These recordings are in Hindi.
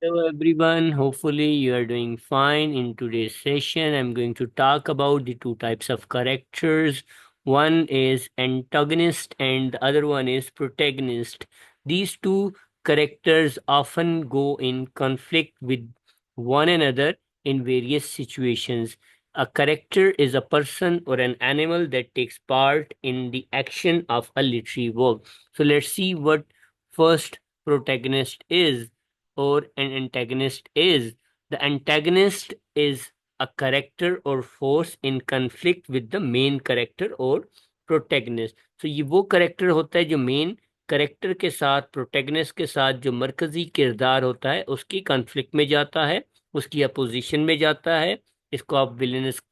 Hello everyone, hopefully you are doing fine. In today's session, I'm going to talk about the two types of characters. One is antagonist and the other one is protagonist. These two characters often go in conflict with one another in various situations. A character is a person or an animal that takes part in the action of a literary work. So let's see what first protagonist is or an antagonist is. The antagonist is a character or force in conflict with the main character और प्रोटैगनिस्ट। तो ये वो करेक्टर होता है जो मेन करेक्टर के साथ प्रोटैगनिस्ट के साथ जो मरकजी किरदार होता है उसकी कॉन्फ्लिक्ट में जाता है, उसकी अपोजिशन में जाता है। इसको आप विलेनस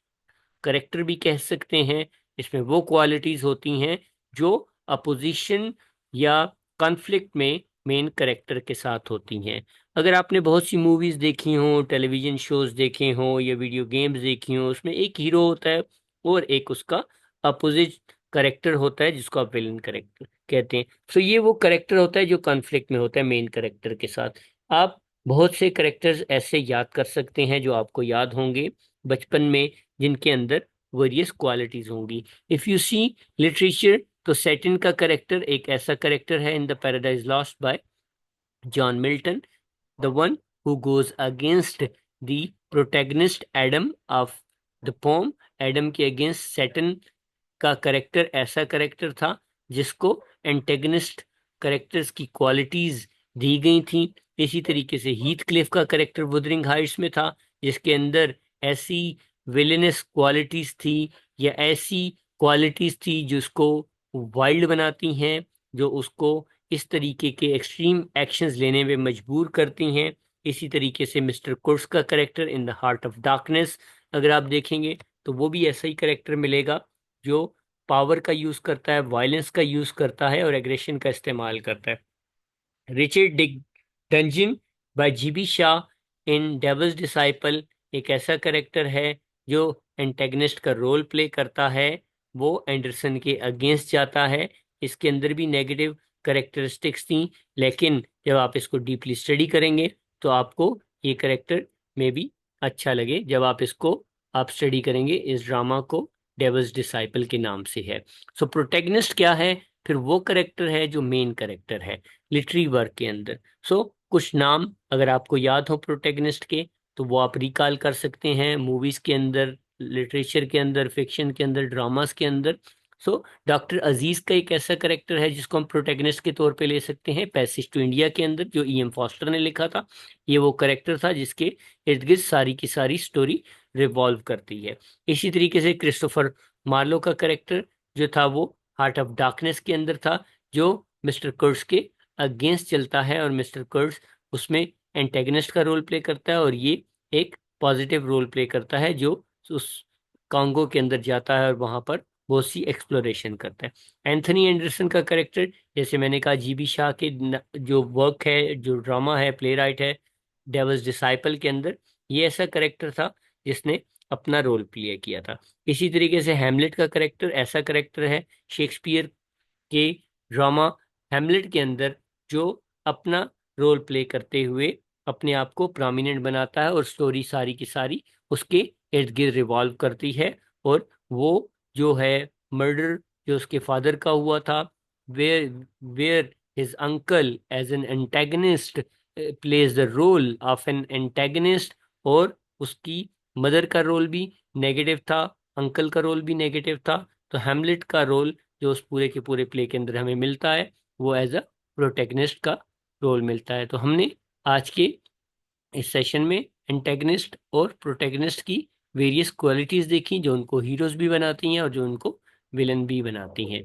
करेक्टर भी कह सकते हैं। इसमें वो क्वालिटीज होती हैं जो अपोजिशन या कॉन्फ्लिक्ट में मेन करेक्टर के साथ होती हैं। अगर आपने बहुत सी मूवीज देखी हों, टेलीविजन शोज देखे हों या वीडियो गेम्स देखी हों, उसमें एक हीरो होता है और एक उसका अपोजिट करेक्टर होता है जिसको आप विलन करेक्टर कहते हैं। तो ये वो करेक्टर होता है जो कॉन्फ्लिक्ट में होता है मेन करेक्टर के साथ। आप बहुत से करेक्टर्स ऐसे याद कर सकते हैं जो आपको याद होंगे बचपन में, जिनके अंदर वेरियस क्वालिटीज होंगी। इफ यू सी लिटरेचर, तो सैटिन का करेक्टर एक ऐसा करेक्टर है in the paradise lost by John Milton, the one who goes against the protagonist Adam of the pome. Adam के अगेंस्ट सैटिन का करेक्टर ऐसा करेक्टर था जिसको एंटेगनिस्ट करेक्टर्स की क्वालिटीज दी गई थी। इसी तरीके से हीथ क्लिफ का करेक्टर वुदरिंग हाइट्स में था जिसके अंदर ऐसी विलेनस क्वालिटीज थी या ऐसी क्वालिटीज थी जिसको वाइल्ड बनाती हैं, जो उसको इस तरीके के एक्सट्रीम एक्शंस लेने में मजबूर करती हैं। इसी तरीके से मिस्टर कुर्स का character in the heart of darkness, अगर आप देखेंगे तो वो भी ऐसा ही करेक्टर मिलेगा जो पावर का यूज करता है, वायलेंस का यूज करता है और एग्रेशन का इस्तेमाल करता है। Richard Dick Dudgeon by GB Shaw in Devil's Disciple एक ऐसा करेक्टर है जो एंटेगनिस्ट का रोल प्ले करता है। वो एंडरसन के अगेंस्ट जाता है। इसके अंदर भी नेगेटिव करेक्टरिस्टिक्स थी, लेकिन जब आप इसको डीपली स्टडी करेंगे तो आपको ये करेक्टर में भी अच्छा लगे। जब आप इसको आप स्टडी करेंगे, इस ड्रामा को डेविल्स डिसाइपल के नाम से है। सो प्रोटैगनिस्ट क्या है? फिर वो करेक्टर है जो मेन करेक्टर है लिटरी वर्क के अंदर। सो कुछ नाम अगर आपको याद हो प्रोटैगनिस्ट के तो वो आप रिकॉल कर सकते हैं मूवीज के अंदर, लिटरेचर के अंदर, फिक्शन के अंदर, ड्रामास के अंदर। सो डॉक्टर अजीज का एक ऐसा करेक्टर है जिसको हम प्रोटैगनिस्ट के तौर पे ले सकते हैं पैसेज टू इंडिया के अंदर, जो ई एम फॉस्टर ने लिखा था। ये वो करेक्टर था जिसके इर्द गिर्द सारी की सारी स्टोरी रिवॉल्व करती है। इसी तरीके से क्रिस्टोफर मार्लो का करेक्टर जो था वो हार्ट ऑफ डार्कनेस के अंदर था, जो मिस्टर कर्स के अगेंस्ट चलता है और मिस्टर कर्स उसमें एंटेगनिस्ट का रोल प्ले करता है और ये एक पॉजिटिव रोल प्ले करता है जो उस कांगो के अंदर जाता है और वहां पर बहुत सी एक्सप्लोरेशन करता है। एंथनी एंडरसन का करेक्टर, जैसे मैंने कहा, जीबी शाह के जो वर्क है, जो ड्रामा है, प्ले राइट है डेविल्स डिसाइपल के अंदर, ये ऐसा करेक्टर था जिसने अपना रोल प्ले किया था। इसी तरीके से हैमलेट का करेक्टर ऐसा करेक्टर है शेक्सपियर के ड्रामा हैमलेट के अंदर जो अपना रोल प्ले करते हुए अपने आप को प्रोमिनेंट बनाता है और स्टोरी सारी की सारी उसके इर्द गिर्द रिवॉल्व करती है। और वो जो है मर्डर जो उसके फादर का हुआ था, where where his uncle as an antagonist plays the role of an antagonist, और उसकी मदर का रोल भी नेगेटिव था, अंकल का रोल भी नेगेटिव था। तो हैमलेट का रोल जो उस पूरे के पूरे प्ले के अंदर हमें मिलता है वो एज अ प्रोटैगनिस्ट का रोल मिलता है। तो हमने आज के इस सेशन में एंटेगनिस्ट और प्रोटैगनिस्ट की वेरियस क्वालिटीज देखी जो उनको हीरोज भी बनाती हैं और जो उनको विलन भी बनाती हैं।